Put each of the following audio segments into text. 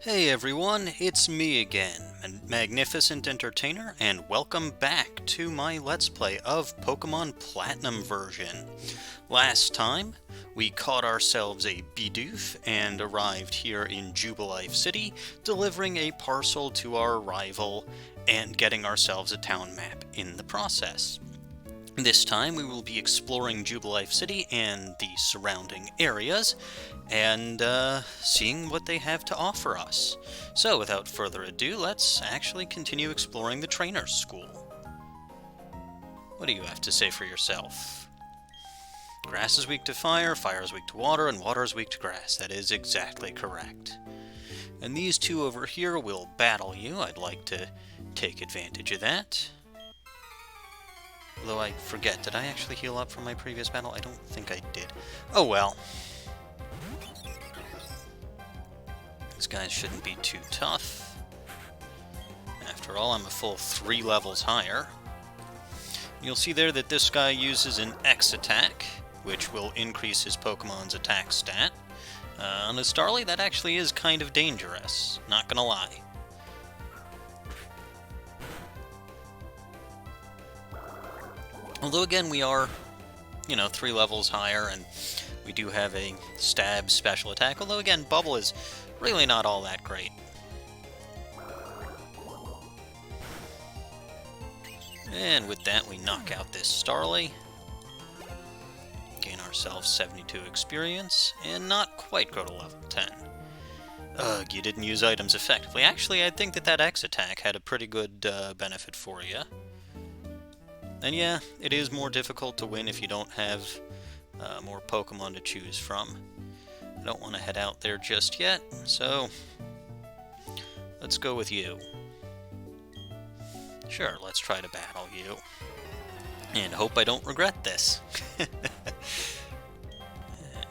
Hey everyone, it's me again, Magnificent Entertainer, and welcome back to my Let's Play of Pokemon Platinum version. Last time, we caught ourselves a Bidoof and arrived here in Jubilife City, delivering a parcel to our rival and getting ourselves a town map in the process. This time we will be exploring Jubilife City and the surrounding areas, and seeing what they have to offer us. So without further ado, let's actually continue exploring the Trainer's School. What do you have to say for yourself? Grass is weak to fire, fire is weak to water, and water is weak to grass. That is exactly correct. And these two over here will battle you. I'd like to take advantage of that. Although I forget, did I actually heal up from my previous battle? I don't think I did. Oh well. These guys shouldn't be too tough. After all, I'm a full 3 levels higher. You'll see there that this guy uses an X attack, which will increase his Pokemon's attack stat. On a Starly, that actually is kind of dangerous, not gonna lie. Although again, we are, 3 levels higher, and we do have a stab special attack, although again, Bubble is really not all that great. And with that, we knock out this Starly, gain ourselves 72 experience, and not quite go to level 10. Ugh, you didn't use items effectively. Actually, I think that X attack had a pretty good benefit for you. And yeah, it is more difficult to win if you don't have more Pokemon to choose from. I don't want to head out there just yet, so let's go with you. Sure, let's try to battle you. And hope I don't regret this. And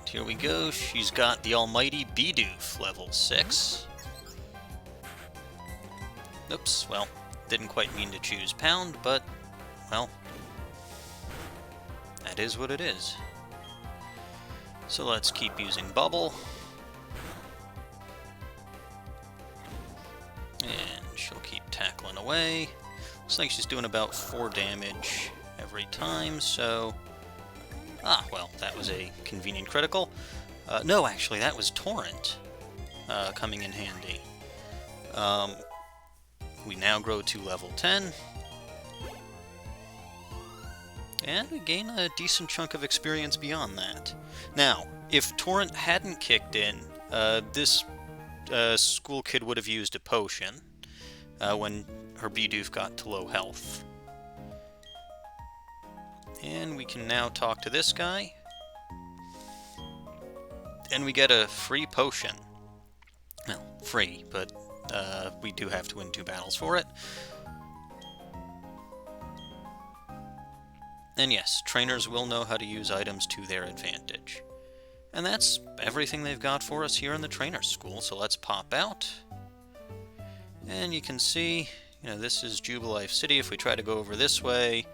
here we go, she's got the almighty Bidoof, level 6. Oops, well, didn't quite mean to choose Pound, but well, that is what it is. So let's keep using Bubble. And she'll keep tackling away. Looks like she's doing about 4 damage every time, so... Ah, well, that was a convenient critical. No, actually, that was Torrent coming in handy. We now grow to level 10. And we gain a decent chunk of experience beyond that. Now, if Torrent hadn't kicked in, this school kid would have used a potion when her Bidoof got to low health. And we can now talk to this guy. And we get a free potion. Well, free, but we do have to win 2 battles for it. And yes, trainers will know how to use items to their advantage. And that's everything they've got for us here in the Trainer's School, so let's pop out. And you can see, this is Jubilife City. If we try to go over this way,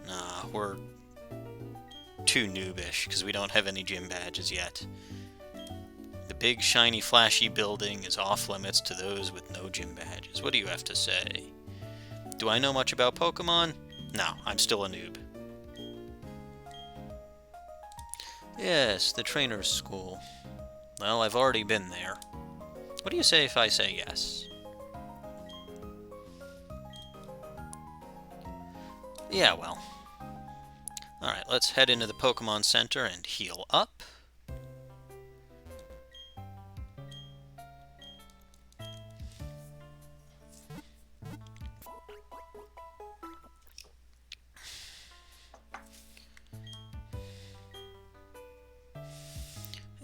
nah, we're too noobish, because we don't have any gym badges yet. The big, shiny, flashy building is off-limits to those with no gym badges. What do you have to say? Do I know much about Pokemon? No, I'm still a noob. Yes, the Trainer's School. Well, I've already been there. What do you say if I say yes? Yeah, well. Alright, let's head into the Pokemon Center and heal up.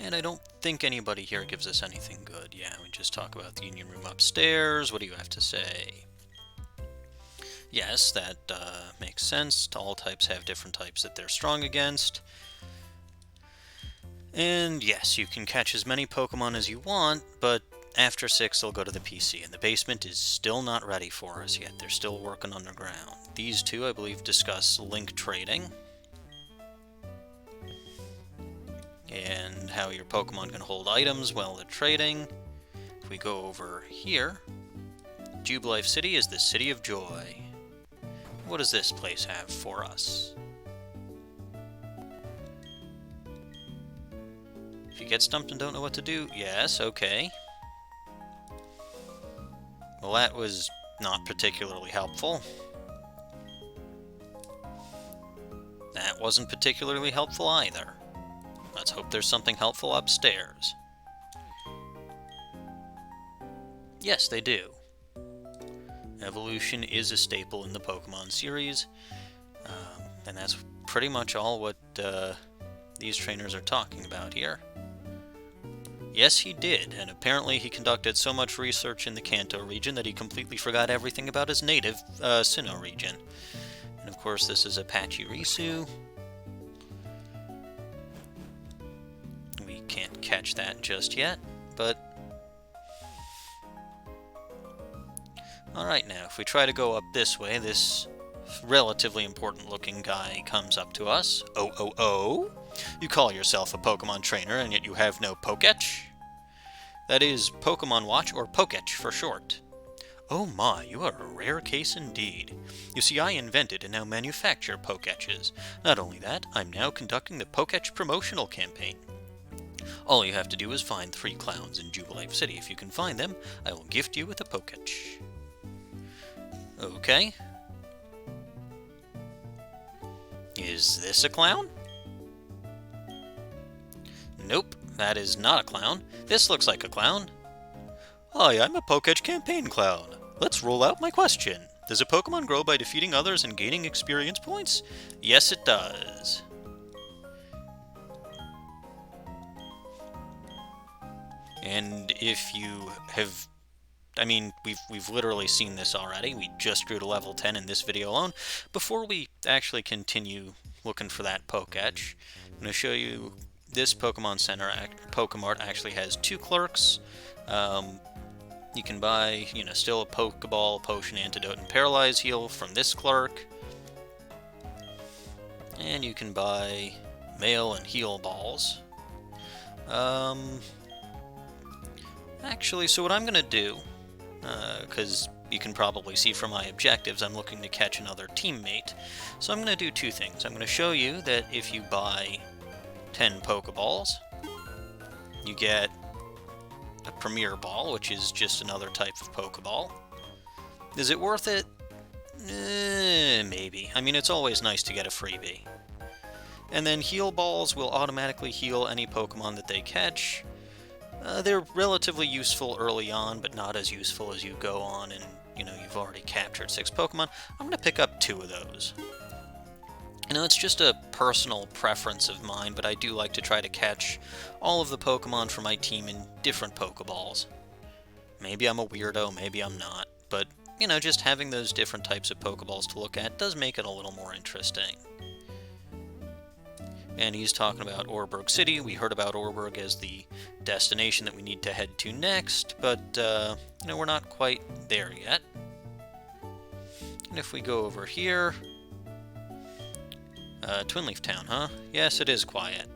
And I don't think anybody here gives us anything good. Yeah, we just talk about the Union Room upstairs. What do you have to say? Yes, that makes sense. All types have different types that they're strong against. And yes, you can catch as many Pokemon as you want, but after 6 they'll go to the PC, and the basement is still not ready for us yet. They're still working underground. These two, I believe, discuss link trading. And how your Pokemon can hold items while they're trading. if we go over here, Jubilife City is the city of joy. What does this place have for us? If you get stumped and don't know what to do, yes, okay. Well, that was not particularly helpful. That wasn't particularly helpful either. Let's hope there's something helpful upstairs. Yes, they do. Evolution is a staple in the Pokemon series, and that's pretty much all what these trainers are talking about here. Yes, he did, and apparently he conducted so much research in the Kanto region that he completely forgot everything about his native Sinnoh region. And of course, this is a Pachirisu. We can't catch that just yet, but... Alright, now, if we try to go up this way, this relatively important-looking guy comes up to us. Oh? You call yourself a Pokemon trainer, and yet you have no Poketch? That is Pokemon Watch, or Poketch for short. Oh my, you are a rare case indeed. You see, I invented and now manufacture Poketches. Not only that, I'm now conducting the Poketch promotional campaign. All you have to do is find 3 clowns in Jubilife City. If you can find them, I will gift you with a Poketch. Okay. Is this a clown? Nope, that is not a clown. This looks like a clown. Hi, I'm a Poketch campaign clown. Let's roll out my question. Does a Pokemon grow by defeating others and gaining experience points? Yes, it does. And if you have... I mean, we've literally seen this already. We just grew to level 10 in this video alone. Before we actually continue looking for that Poketch, I'm going to show you this Pokemon Center. Pokemart actually has 2 clerks. You can buy, still a Pokeball, Potion, Antidote, and Paralyze Heal from this clerk. And you can buy Mail and Heal Balls. Actually, so what I'm going to do... because you can probably see from my objectives I'm looking to catch another teammate. So I'm going to do 2 things. I'm going to show you that if you buy 10 Pokeballs, you get a Premier Ball, which is just another type of Pokeball. Is it worth it? Maybe. I mean, it's always nice to get a freebie. And then Heal Balls will automatically heal any Pokemon that they catch. They're relatively useful early on, but not as useful as you go on and, you've already captured 6 Pokemon. I'm going to pick up 2 of those. It's just a personal preference of mine, but I do like to try to catch all of the Pokemon for my team in different Pokeballs. Maybe I'm a weirdo, maybe I'm not, but, just having those different types of Pokeballs to look at does make it a little more interesting. And he's talking about Oreburgh City. We heard about Oreburgh as the destination that we need to head to next, but, we're not quite there yet. And if we go over here... Twinleaf Town, huh? Yes, it is quiet,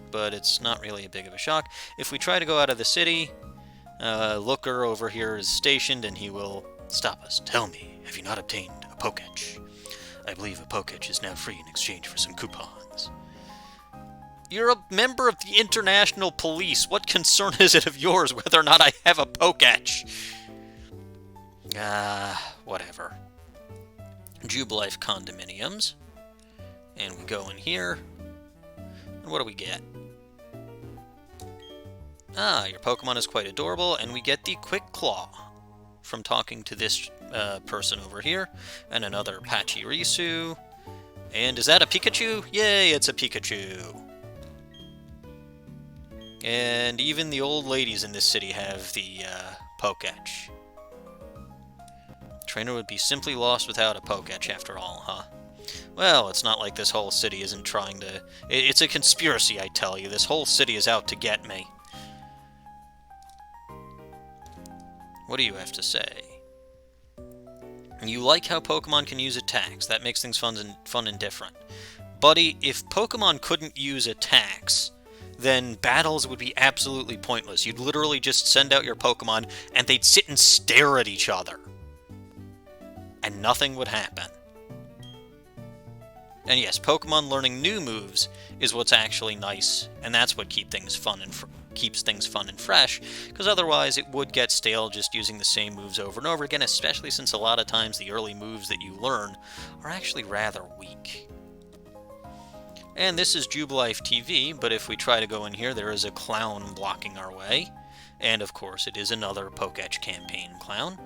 but it's not really a big of a shock. If we try to go out of the city, Looker over here is stationed, and he will stop us. Tell me, have you not obtained a Poketch? I believe a Poketch is now free in exchange for some coupons. You're a member of the International Police. What concern is it of yours whether or not I have a Poketch? Whatever. Jubilife Condominiums. And we go in here. And what do we get? Your Pokemon is quite adorable, and we get the Quick Claw from talking to this person over here. And another Pachirisu. And is that a Pikachu? Yay, it's a Pikachu. And even the old ladies in this city have the Poketch. Trainer would be simply lost without a Poketch after all, huh? Well, it's not like this whole city isn't trying to... It's a conspiracy, I tell you. This whole city is out to get me. What do you have to say? You like how Pokemon can use attacks. That makes things fun and different. Buddy, if Pokemon couldn't use attacks, then battles would be absolutely pointless. You'd literally just send out your Pokemon, and they'd sit and stare at each other. And nothing would happen. And yes, Pokemon learning new moves is what's actually nice, and that's what keeps things fun and fresh, because otherwise it would get stale just using the same moves over and over again, especially since a lot of times the early moves that you learn are actually rather weak. And this is Jubilife TV, but if we try to go in here, there is a clown blocking our way, and of course it is another Pokétch campaign clown.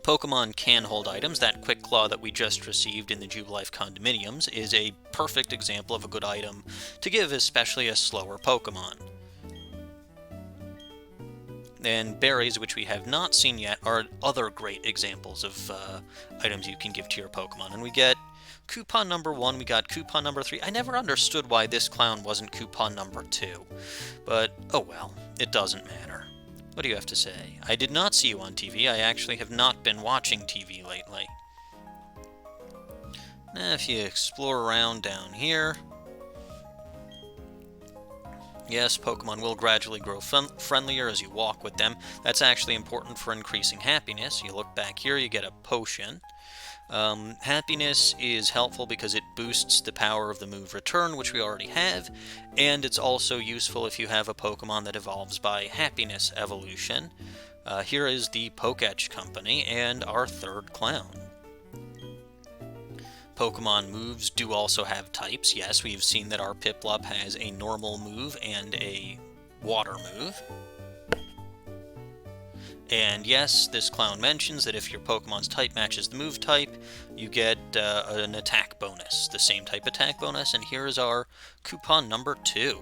Pokemon can hold items. That Quick Claw that we just received in the Jubilife condominiums is a perfect example of a good item to give especially a slower Pokemon. And berries, which we have not seen yet, are other great examples of items you can give to your Pokemon. And we get coupon number 1, we got coupon number 3. I never understood why this clown wasn't coupon number 2, but oh well, it doesn't matter. What do you have to say? I did not see you on TV. I actually have not been watching TV lately. Now, if you explore around down here, yes, Pokemon will gradually grow friendlier as you walk with them. That's actually important for increasing happiness. You look back here, you get a potion. Happiness is helpful because it boosts the power of the move Return, which we already have, and it's also useful if you have a Pokemon that evolves by Happiness evolution. Here is the Pokétch Company and our third clown. Pokemon moves do also have types. Yes, we've seen that our Piplup has a normal move and a water move. And yes, this clown mentions that if your Pokemon's type matches the move type, you get an attack bonus, the same type attack bonus, and here is our coupon number 2.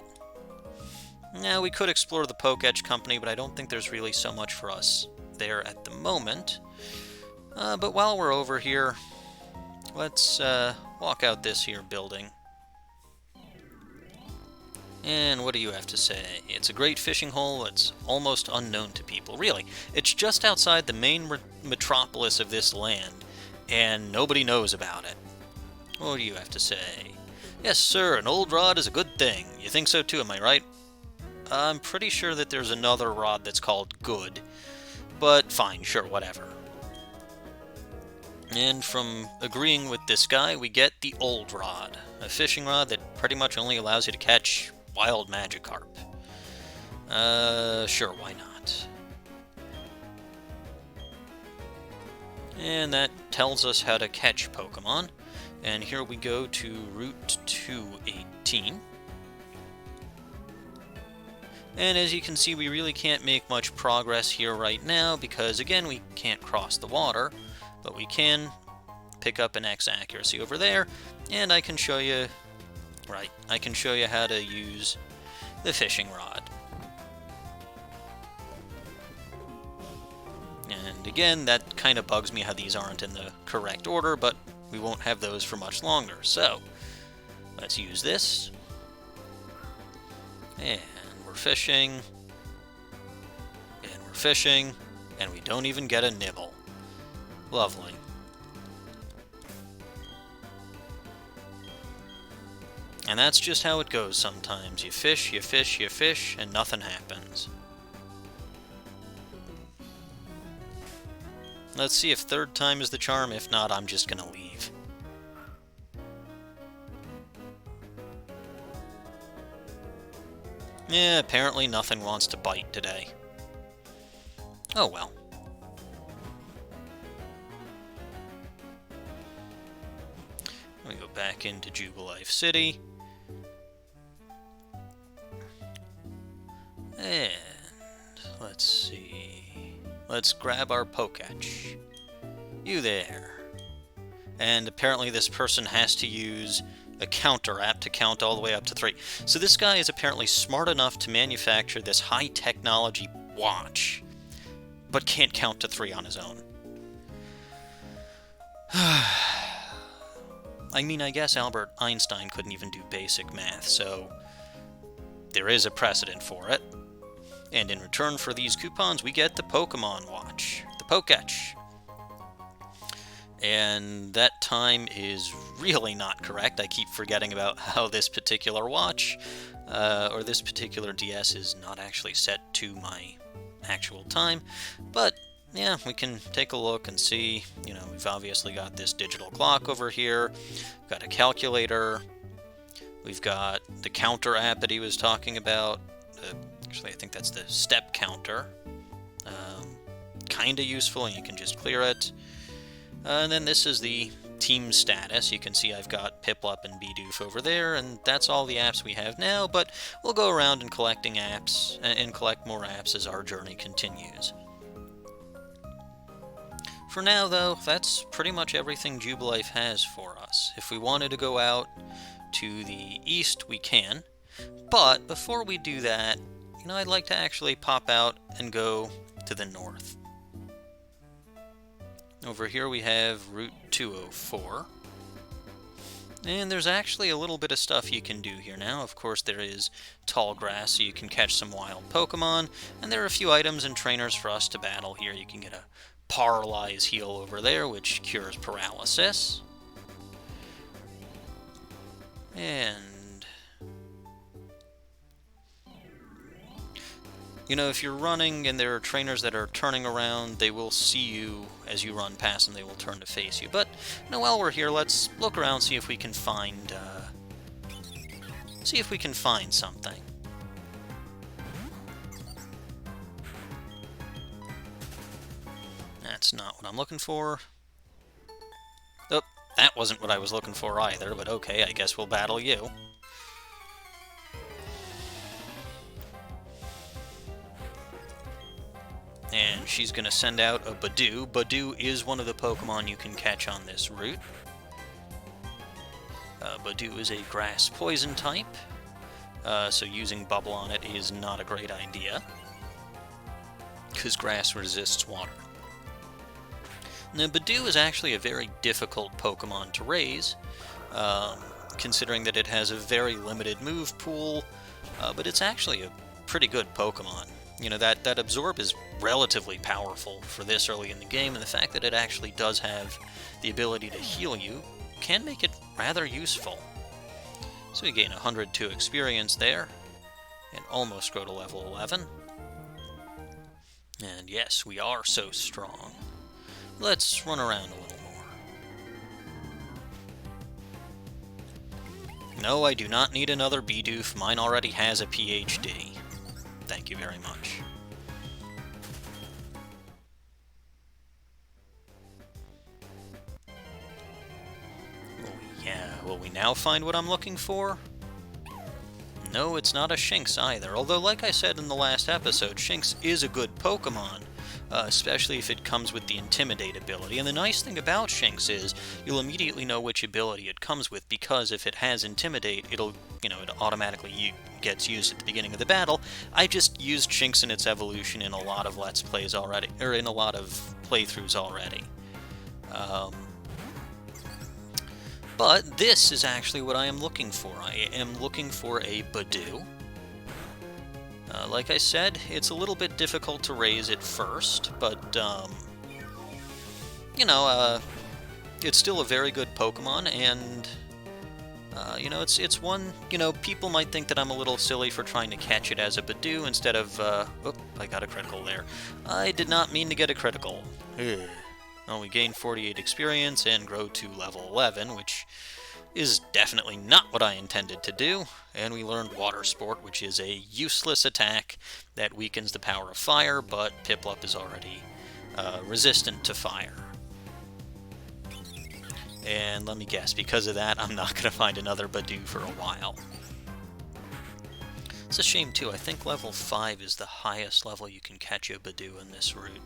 Now, we could explore the Pokétch Company, but I don't think there's really so much for us there at the moment. But while we're over here, let's walk out this here building. And what do you have to say? It's a great fishing hole that's almost unknown to people. Really, it's just outside the main metropolis of this land, and nobody knows about it. What do you have to say? Yes, sir, an old rod is a good thing. You think so too, am I right? I'm pretty sure that there's another rod that's called good, but fine, sure, whatever. And from agreeing with this guy, we get the old rod, a fishing rod that pretty much only allows you to catch wild Magikarp. Sure, why not? And that tells us how to catch Pokemon. And here we go to Route 218. And as you can see, we really can't make much progress here right now because, again, we can't cross the water, but we can pick up an X accuracy over there, and I can show you, I can show you how to use the fishing rod. And again, that kind of bugs me how these aren't in the correct order, but we won't have those for much longer. So, let's use this. And we're fishing. And we're fishing. And we don't even get a nibble. Lovely. And that's just how it goes sometimes. You fish, you fish, you fish, and nothing happens. Let's see if third time is the charm. If not, I'm just gonna leave. Yeah, apparently nothing wants to bite today. Oh well. We go back into Jubilife City. And let's see. Let's grab our Pokétch. You there. And apparently this person has to use a counter app to count all the way up to 3. So this guy is apparently smart enough to manufacture this high technology watch, but can't count to 3 on his own. I mean, I guess Albert Einstein couldn't even do basic math, so there is a precedent for it. And in return for these coupons, we get the Pokemon Watch, the Pokétch. And that time is really not correct. I keep forgetting about how this particular watch or this particular DS is not actually set to my actual time, but yeah, we can take a look and see. We've obviously got this digital clock over here, we've got a calculator, we've got the counter app that he was talking about. Actually, I think that's the step counter. Kind of useful, and you can just clear it. And then this is the team status. You can see I've got Piplup and Bidoof over there, and that's all the apps we have now, but we'll go around and collecting apps and collect more apps as our journey continues. For now, though, that's pretty much everything Jubilife has for us. If we wanted to go out to the east, we can, but before we do that, I'd like to actually pop out and go to the north. Over here we have Route 204. And there's actually a little bit of stuff you can do here now. Of course, there is tall grass, so you can catch some wild Pokemon. And there are a few items and trainers for us to battle here. You can get a Paralyze Heal over there, which cures paralysis. And if you're running and there are trainers that are turning around, they will see you as you run past and they will turn to face you. But while we're here, let's look around, see if we can find something. That's not what I'm looking for. Oh, that wasn't what I was looking for either, but okay, I guess we'll battle you. And she's going to send out a Badoo. Badoo is one of the Pokemon you can catch on this route. Badoo is a grass poison type, so using Bubble on it is not a great idea, because grass resists water. Now, Badoo is actually a very difficult Pokemon to raise, considering that it has a very limited move pool, but it's actually a pretty good Pokemon. That Absorb is relatively powerful for this early in the game, and the fact that it actually does have the ability to heal you can make it rather useful. So we gain 102 experience there, and almost go to level 11. And yes, we are so strong. Let's run around a little more. No, I do not need another Bidoof. Mine already has a PhD. Thank you very much. Will we now find what I'm looking for? No, it's not a Shinx either, although like I said in the last episode, Shinx is a good Pokemon, especially if it comes with the Intimidate ability. And the nice thing about Shinx is you'll immediately know which ability it comes with, because if it has Intimidate, it automatically gets used at the beginning of the battle. I just used Shinx in its evolution in a lot of Let's Plays already, or in a lot of playthroughs already. But this is actually what I am looking for. I am looking for a Badoo. Like I said, it's a little bit difficult to raise at first, but, it's still a very good Pokemon, and, it's one, people might think that I'm a little silly for trying to catch it as a Badoo instead of, I got a critical there. I did not mean to get a critical. Well, we gain 48 experience and grow to level 11, which is definitely not what I intended to do. And we learned Water Sport, which is a useless attack that weakens the power of fire, but Piplup is already resistant to fire. And let me guess, because of that, I'm not going to find another Badoo for a while. It's a shame, too. I think level 5 is the highest level you can catch a Badoo in this route.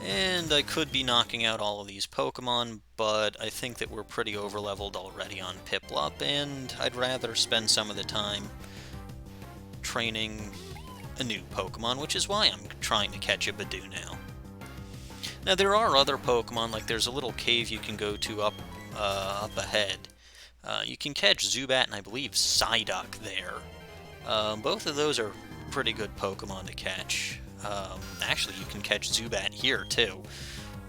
And I could be knocking out all of these Pokemon, but I think that we're pretty overleveled already on Piplup, and I'd rather spend some of the time training a new Pokemon, which is why I'm trying to catch a Badoo now. Now, there are other Pokemon, like there's a little cave you can go to up ahead. You can catch Zubat and I believe Psyduck there. Both of those are pretty good Pokemon to catch. Actually, you can catch Zubat here, too.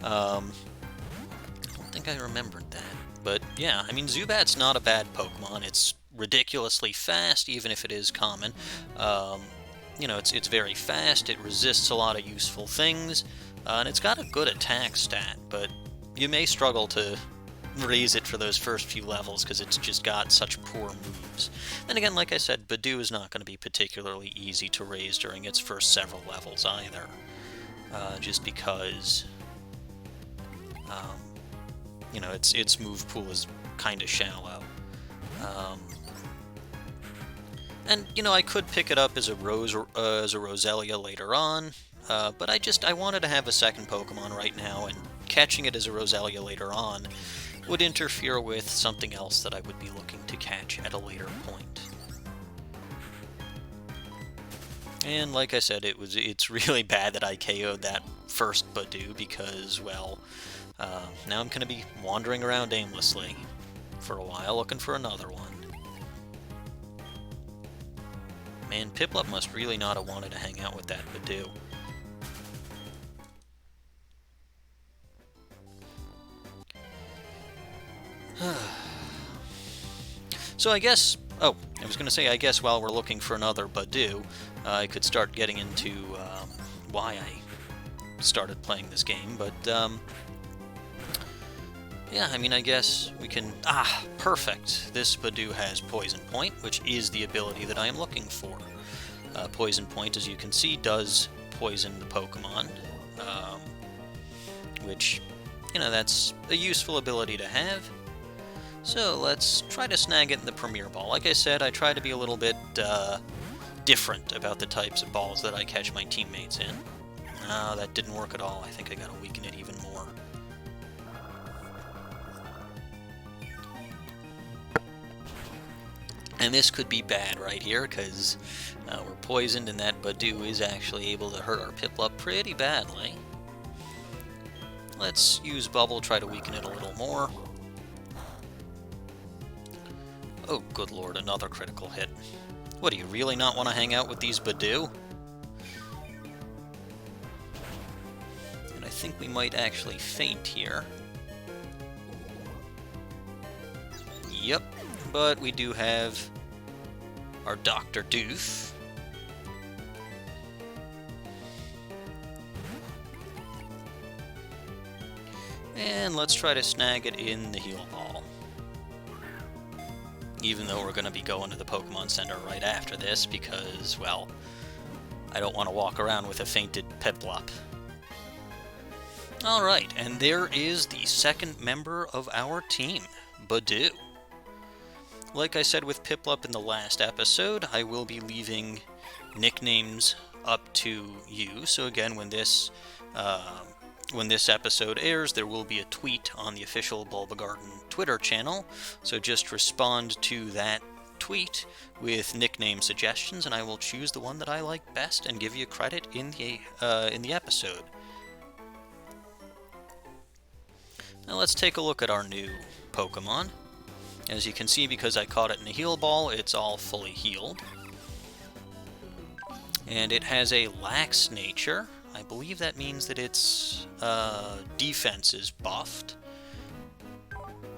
I don't think I remembered that. But, yeah, I mean, Zubat's not a bad Pokemon. It's ridiculously fast, even if it is common. You know, it's very fast, it resists a lot of useful things, and it's got a good attack stat, but you may struggle to raise it for those first few levels because it's just got such poor moves. And again, like I said, Badoo is not going to be particularly easy to raise during its first several levels either, just because, you know, its move pool is kind of shallow. And, you know, I could pick it up as a Roselia later on, but I wanted to have a second Pokemon right now, and catching it as a Roselia later on would interfere with something else that I would be looking to catch at a later point. And like I said, it's really bad that I KO'd that first Badoo because, well, now I'm going to be wandering around aimlessly for a while looking for another one. Man, Piplup must really not have wanted to hang out with that Badoo. So I guess... Oh, I was going to say, I guess while we're looking for another Badoo, I could start getting into why I started playing this game, but... yeah, I mean, I guess we can... Ah, perfect! This Badoo has Poison Point, which is the ability that I am looking for. Poison Point, as you can see, does poison the Pokemon, which, you know, that's a useful ability to have. So let's try to snag it in the Premier Ball. Like I said, I try to be a little bit different about the types of balls that I catch my teammates in. No, that didn't work at all. I think I gotta weaken it even more. And this could be bad right here, because we're poisoned and that Badoo is actually able to hurt our Piplup pretty badly. Let's use Bubble, try to weaken it a little more. Oh, good lord, another critical hit. What, do you really not want to hang out with these Badoo? And I think we might actually faint here. Yep, but we do have our Dr. Doof. And let's try to snag it in the Heal Ball. Even though we're going to be going to the Pokemon Center right after this because, well, I don't want to walk around with a fainted Piplup. Alright, and there is the second member of our team, Badoo. Like I said with Piplup in the last episode, I will be leaving nicknames up to you. So again, when this episode airs, there will be a tweet on the official Bulbagarden Twitter channel. So just respond to that tweet with nickname suggestions, and I will choose the one that I like best and give you credit in the episode. Now let's take a look at our new Pokemon. As you can see, because I caught it in a Heal Ball, it's all fully healed. And it has a lax nature. I believe that means that its defense is buffed.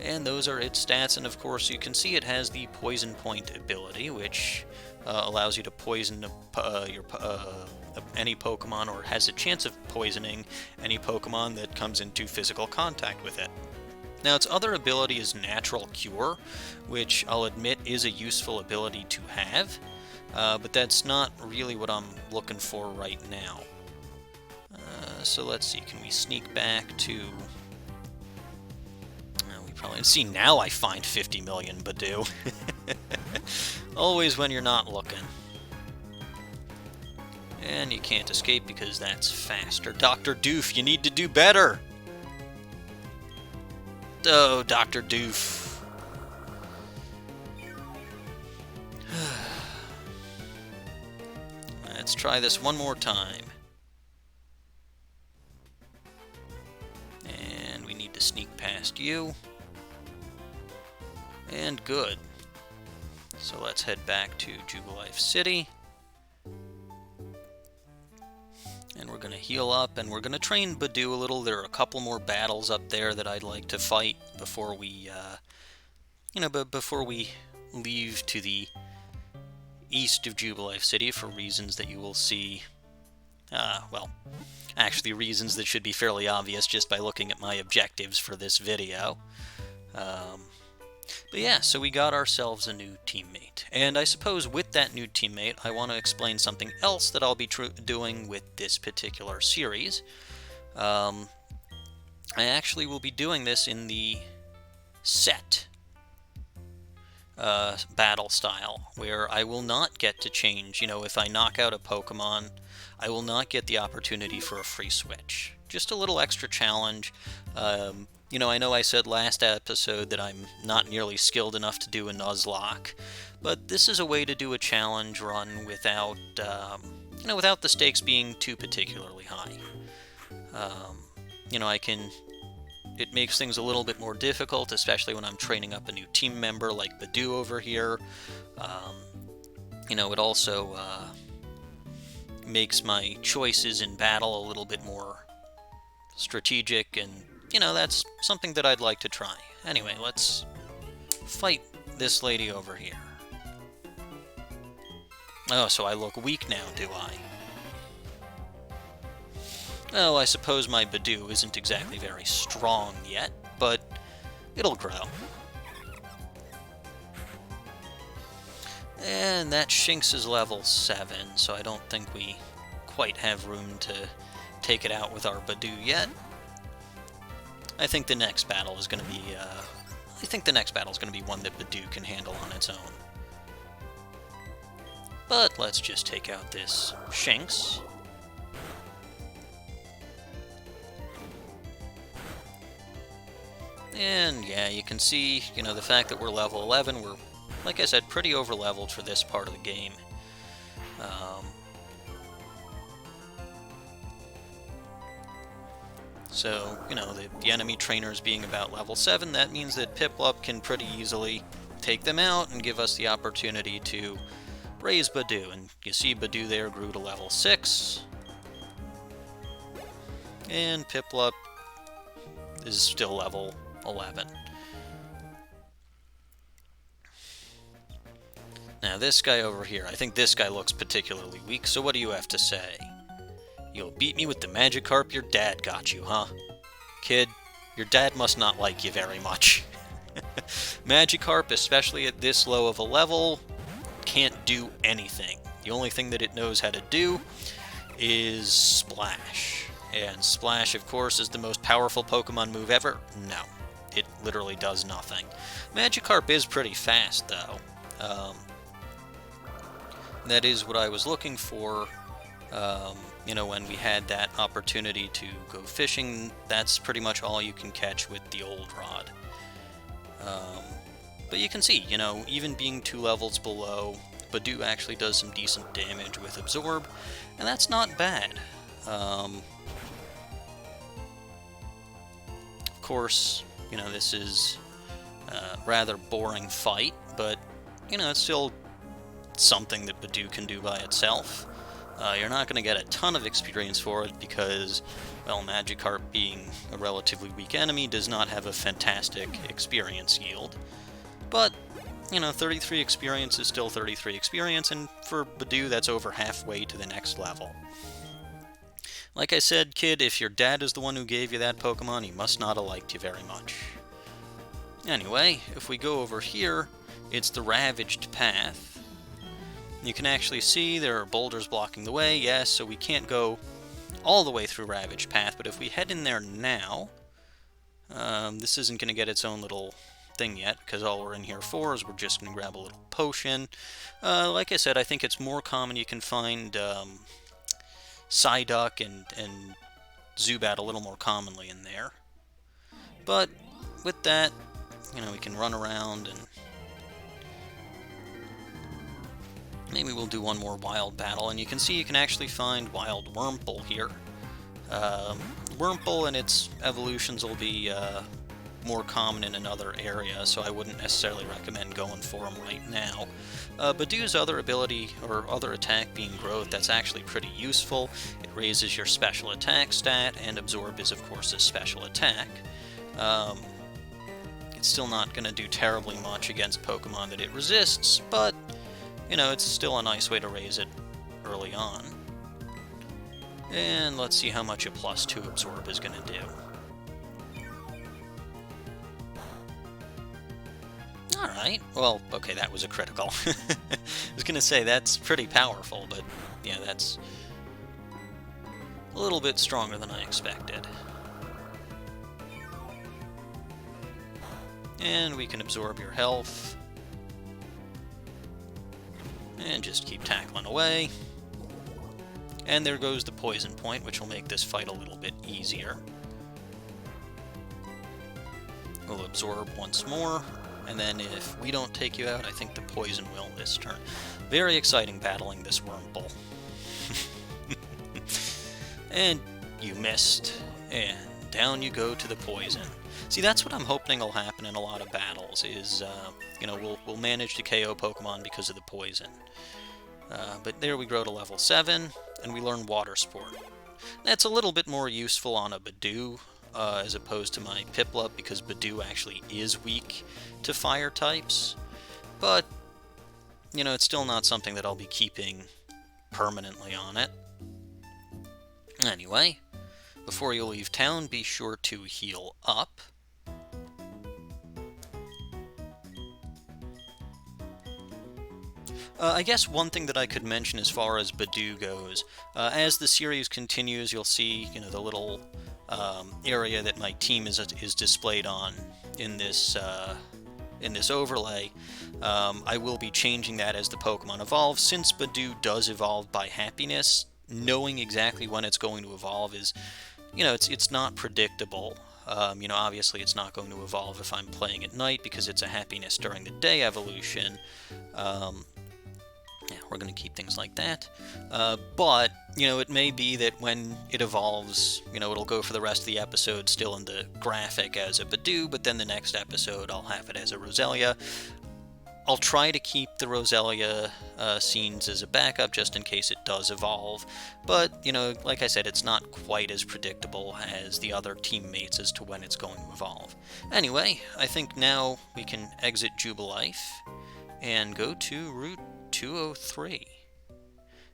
And those are its stats, and of course you can see it has the Poison Point ability, which allows you to poison any Pokemon, or has a chance of poisoning any Pokemon that comes into physical contact with it. Now, its other ability is Natural Cure, which I'll admit is a useful ability to have, but that's not really what I'm looking for right now. So let's see, can we sneak back to... we probably... See, now I find 50 million Badoo. Always when you're not looking. And you can't escape because that's faster. Dr. Doof, you need to do better! Oh, Dr. Doof. Let's try this one more time. And we need to sneak past you. And good. So let's head back to Jubilife City. going to heal up, and we're going to train Badoo a little. There are a couple more battles up there that I'd like to fight before we, before we leave to the east of Jubilife City for reasons that you will see, well, actually reasons that should be fairly obvious just by looking at my objectives for this video. But yeah, so we got ourselves a new teammate. And I suppose with that new teammate, I want to explain something else that I'll be doing with this particular series. I actually will be doing this in the set battle style, where I will not get to change, if I knock out a Pokemon, I will not get the opportunity for a free switch. Just a little extra challenge. I know I said last episode that I'm not nearly skilled enough to do a Nuzlocke, but this is a way to do a challenge run without, without the stakes being too particularly high. It makes things a little bit more difficult, especially when I'm training up a new team member like Badoo over here. It also makes my choices in battle a little bit more strategic, and that's something that I'd like to try. Anyway, let's fight this lady over here. Oh, so I look weak now, do I? Well, I suppose my Badoo isn't exactly very strong yet, but it'll grow. And that Shinx is level 7, so I don't think we quite have room to take it out with our Badoo yet. I think the next battle is going to be, one that Badoo can handle on its own. But let's just take out this Shinx. And yeah, you can see, the fact that we're level 11, we're, like I said, pretty over-leveled for this part of the game. So, the enemy trainers being about level 7, that means that Piplup can pretty easily take them out and give us the opportunity to raise Badoo. And you see Badoo there grew to level 6. And Piplup is still level 11. Now this guy over here, I think this guy looks particularly weak, so what do you have to say? You'll beat me with the Magikarp your dad got you, huh? Kid, your dad must not like you very much. Magikarp, especially at this low of a level, can't do anything. The only thing that it knows how to do is Splash. And Splash, of course, is the most powerful Pokemon move ever. No, it literally does nothing. Magikarp is pretty fast, though. That is what I was looking for. When we had that opportunity to go fishing, that's pretty much all you can catch with the old rod. But you can see, even being 2 levels below, Badoo actually does some decent damage with Absorb, and that's not bad. Of course, this is a rather boring fight, but, it's still something that Badoo can do by itself. You're not going to get a ton of experience for it because, well, Magikarp, being a relatively weak enemy, does not have a fantastic experience yield. But, 33 experience is still 33 experience, and for Badoo, that's over halfway to the next level. Like I said, kid, if your dad is the one who gave you that Pokemon, he must not have liked you very much. Anyway, if we go over here, it's the Ravaged Path. You can actually see there are boulders blocking the way, yes, so we can't go all the way through Ravaged Path, but if we head in there now, this isn't going to get its own little thing yet, because all we're in here for is we're just going to grab a little potion. Like I said, I think it's more common you can find Psyduck and Zubat a little more commonly in there. But with that, we can run around and maybe we'll do one more wild battle, and you can see you can actually find wild Wurmple here. Wurmple and its evolutions will be more common in another area, so I wouldn't necessarily recommend going for them right now. Badoo's other ability, or other attack being Growth, that's actually pretty useful. It raises your special attack stat, and Absorb is, of course, a special attack. It's still not going to do terribly much against Pokemon that it resists, but, you know, it's still a nice way to raise it early on. And let's see how much a +2 Absorb is going to do. Alright, well, okay, that was a critical. I was going to say, that's pretty powerful, but yeah, that's a little bit stronger than I expected. And we can absorb your health. And just keep tackling away. And there goes the poison point, which will make this fight a little bit easier. We'll absorb once more. And then if we don't take you out, I think the poison will this turn. Very exciting battling this Wurmple. And you missed. And down you go to the poison. See, that's what I'm hoping will happen in a lot of battles, is, you know, we'll manage to KO Pokemon because of the poison. But there we grow to level 7, and we learn Water Sport. That's a little bit more useful on a Badoo, as opposed to my Piplup, because Badoo actually is weak to fire types. But, you know, it's still not something that I'll be keeping permanently on it. Anyway, before you leave town, be sure to heal up. I guess one thing that I could mention as far as Badoo goes, as the series continues, you'll see, you know, the little area that my team is displayed on in this overlay. I will be changing that as the Pokemon evolve. Since Badoo does evolve by happiness, knowing exactly when it's going to evolve is, you know, it's not predictable. You know, obviously it's not going to evolve if I'm playing at night because it's a happiness during the day evolution. Yeah, we're going to keep things like that. But, you know, it may be that when it evolves, you know, it'll go for the rest of the episode still in the graphic as a Badoo, but then the next episode I'll have it as a Roselia. I'll try to keep the Roselia scenes as a backup just in case it does evolve. But, you know, like I said, it's not quite as predictable as the other teammates as to when it's going to evolve. Anyway, I think now we can exit Jubilife and go to Route 203.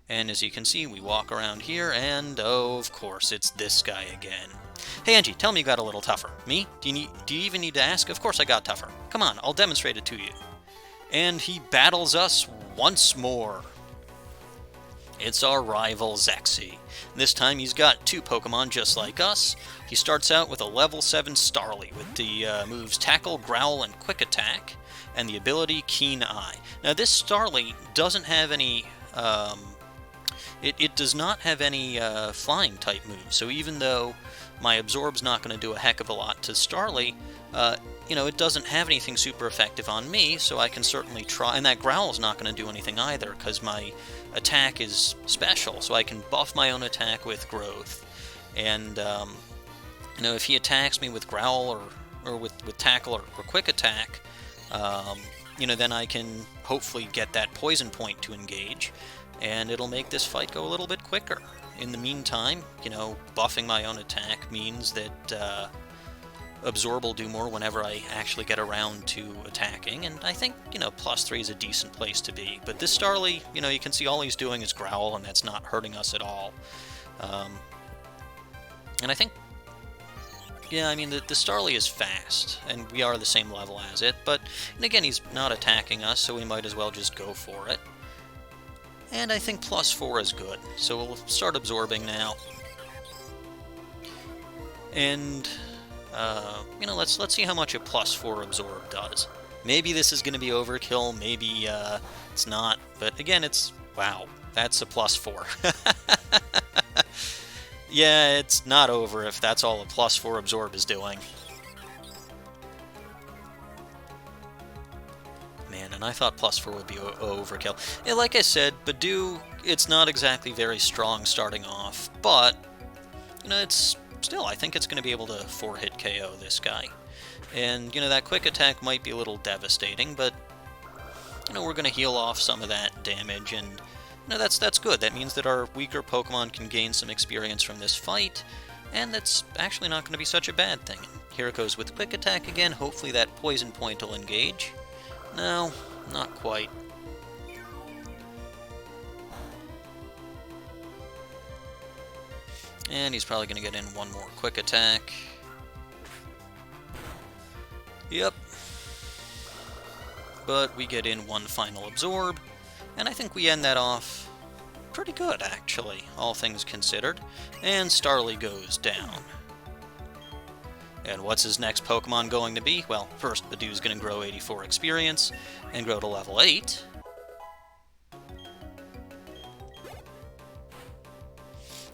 And as you can see, we walk around here, and oh, of course, it's this guy again. Hey Angie, tell me you got a little tougher. Me? Do you even need to ask? Of course I got tougher. Come on, I'll demonstrate it to you. And he battles us once more. It's our rival Zexy. This time he's got 2 Pokemon just like us. He starts out with a level 7 Starly with the moves Tackle, Growl, and Quick Attack, and the ability Keen Eye. Now this Starly doesn't have any, it does not have any flying type moves, so even though my Absorb's not going to do a heck of a lot to Starly, you know, it doesn't have anything super effective on me, so I can certainly try, and that Growl's not going to do anything either, because my attack is special, so I can buff my own attack with Growth, and, you know, if he attacks me with Growl or with Tackle or Quick Attack, you know, then I can hopefully get that poison point to engage, and it'll make this fight go a little bit quicker. In the meantime, you know, buffing my own attack means that Absorb will do more whenever I actually get around to attacking, and I think, you know, +3 is a decent place to be. But this Starly, you know, you can see all he's doing is Growl, and that's not hurting us at all. And I think, yeah, I mean, the Starly is fast, and we are the same level as it, but, and again, he's not attacking us, so we might as well just go for it. And I think +4 is good, so we'll start absorbing now. And, you know, let's see how much a +4 absorb does. Maybe this is going to be overkill, maybe it's not, but again, it's, wow, that's a +4. Yeah, it's not over if that's all a +4 absorb is doing. Man, and I thought +4 would be overkill. Yeah, like I said, Badoo, it's not exactly very strong starting off, but, you know, it's still, I think it's going to be able to 4-hit KO this guy. And, that quick attack might be a little devastating, but, we're going to heal off some of that damage, and, that's good. That means that our weaker Pokemon can gain some experience from this fight, and that's actually not going to be such a bad thing. Here it goes with quick attack again. Hopefully that poison point will engage. No, not quite. And he's probably going to get in one more quick attack. Yep. But we get in one final absorb, and I think we end that off pretty good, actually, all things considered. And Starly goes down. And what's his next Pokemon going to be? Well, first, Badoo's going to grow 84 experience and grow to level 8.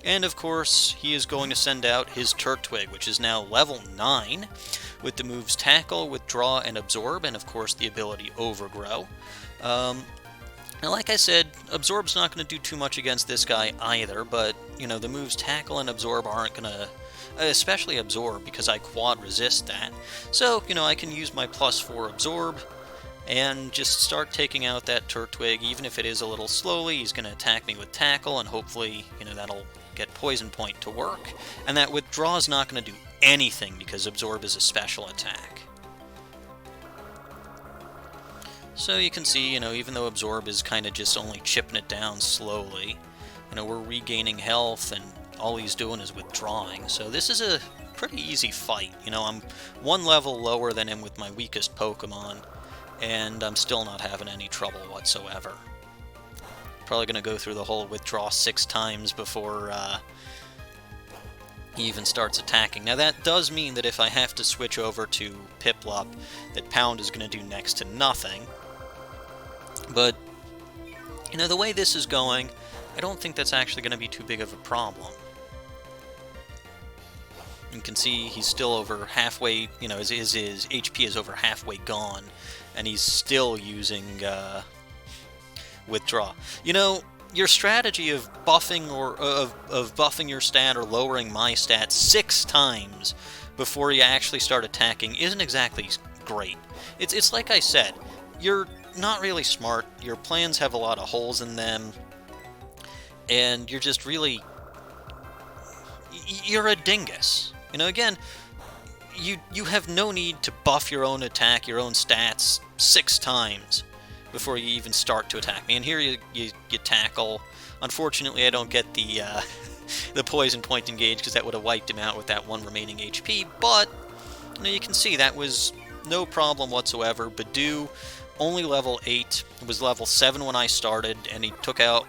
And of course, he is going to send out his Turtwig, which is now level 9, with the moves Tackle, Withdraw, and Absorb, and of course the ability Overgrow. Now, like I said, Absorb's not going to do too much against this guy either, but, the moves Tackle and Absorb aren't going to, especially Absorb, because I quad resist that. So, I can use my +4 Absorb, and just start taking out that Turtwig. Even if it is a little slowly, he's going to attack me with Tackle, and hopefully, that'll get Poison Point to work. And that Withdraw is not going to do anything, because Absorb is a special attack. So you can see, even though Absorb is kind of just only chipping it down slowly, we're regaining health, and all he's doing is withdrawing. So this is a pretty easy fight. I'm one level lower than him with my weakest Pokemon, and I'm still not having any trouble whatsoever. Probably going to go through the whole withdraw 6 times before he even starts attacking. Now that does mean that if I have to switch over to Piplup, that Pound is going to do next to nothing. But, the way this is going, I don't think that's actually going to be too big of a problem. You can see he's still over halfway, his HP is over halfway gone, and he's still using Withdraw. Your strategy of buffing or of buffing your stat or lowering my stat 6 times before you actually start attacking isn't exactly great. It's like I said, you're not really smart. Your plans have a lot of holes in them, and you're just really you're a dingus. Again, you have no need to buff your own attack, your own stats 6 times before you even start to attack me. And here you Tackle. Unfortunately, I don't get the the Poison Point engage, because that would have wiped him out with that 1 remaining HP, but you can see that was no problem whatsoever. Badoo, only level 8, was level 7 when I started, and he took out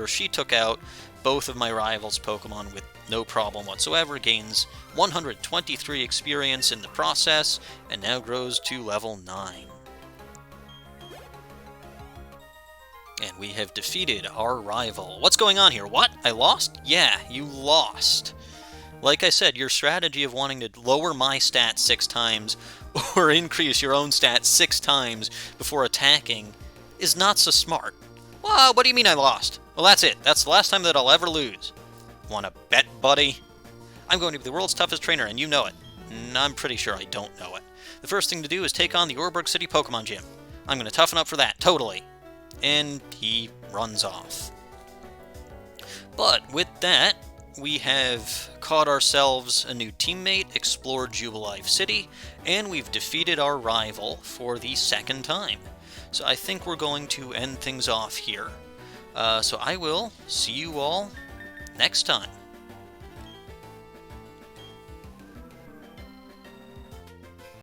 she took out both of my rivals' Pokemon with no problem whatsoever, gains 123 experience in the process, and now grows to level 9. And we have defeated our rival. What's going on here? What? I lost? Yeah, you lost. Like I said, your strategy of wanting to lower my stats 6 times or increase your own stats 6 times before attacking is not so smart. Well, what do you mean I lost? Well, that's it. That's the last time that I'll ever lose. Want to bet, buddy? I'm going to be the world's toughest trainer, and you know it. And I'm pretty sure I don't know it. The first thing to do is take on the Oreburgh City Pokemon Gym. I'm going to toughen up for that, totally. And he runs off. But with that, we have caught ourselves a new teammate, explored Jubilife City, and we've defeated our rival for the 2nd time. So I think we're going to end things off here. So I will see you all next time.